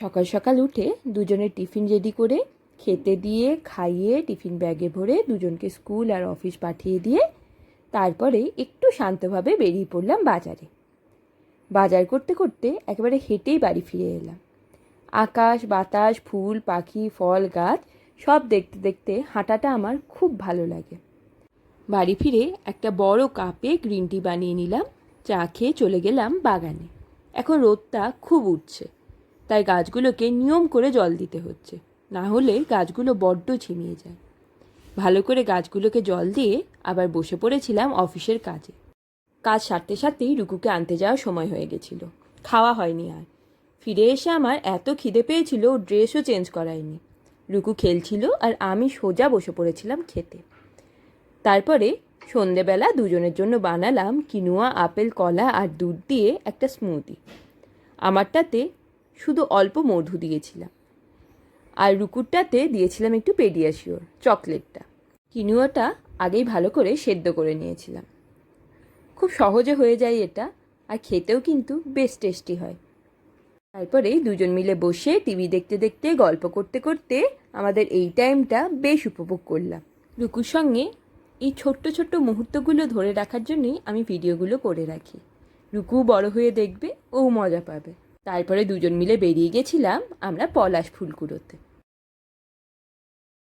সকাল সকাল উঠে দুজনের টিফিন রেডি করে খেতে দিয়ে খাইয়ে টিফিন ব্যাগে ভরে দুজনকে স্কুল আর অফিস পাঠিয়ে দিয়ে তারপরে একটু শান্তভাবে বেরিয়ে পড়লাম বাজারে। বাজার করতে করতে একেবারে হেঁটেই বাড়ি ফিরে এলাম। আকাশ বাতাস ফুল পাখি ফল গাছ সব দেখতে দেখতে হাঁটাটা আমার খুব ভালো লাগে। বাড়ি ফিরে একটা বড় কাপে গ্রিন টি বানিয়ে নিলাম। চা খেয়ে চলে গেলাম বাগানে। এখন রোদটা খুব উঠছে, তাই গাছগুলোকে নিয়ম করে জল দিতে হচ্ছে, না হলে গাছগুলো বড্ড ঝিমিয়ে যায়। ভালো করে গাছগুলোকে জল দিয়ে আবার বসে পড়েছিলাম অফিসের কাজে। কাজ সারতে সারতেই রুকুকে আনতে যাওয়ার সময় হয়ে গেছিল। খাওয়া হয়নি আর। ফিরে এসে আমার এত খিদে পেয়েছিল ড্রেসও চেঞ্জ করায়নি। রুকু খেলছিল আর আমি সোজা বসে পড়েছিলাম খেতে। তারপরে সন্ধেবেলা দুজনের জন্য বানালাম কিনুয়া আপেল কলা আর দুধ দিয়ে একটা স্মুদি। আমারটাতে শুধু অল্প মধু দিয়েছিলাম আর রুকুরটাতে দিয়েছিলাম একটু পেডিয়াশিওর চকলেটটা। কিনুয়াটা আগেই ভালো করে সেদ্ধ করে নিয়েছিলাম। খুব সহজে হয়ে যায় এটা, আর খেতেও কিন্তু বেশ টেস্টি হয়। তারপরে দুজন মিলে বসে টিভি দেখতে দেখতে গল্প করতে করতে আমাদের এই টাইমটা বেশ উপভোগ করলাম। রুকুর সঙ্গে এই ছোট্ট ছোট্ট মুহূর্তগুলো ধরে রাখার জন্যই আমি ভিডিওগুলো করে রাখি। রুকু বড় হয়ে দেখবে, ও মজা পাবে। তারপরে দুজন মিলে বেরিয়ে গেছিলাম আমরা পলাশ ফুল কুড়োতে।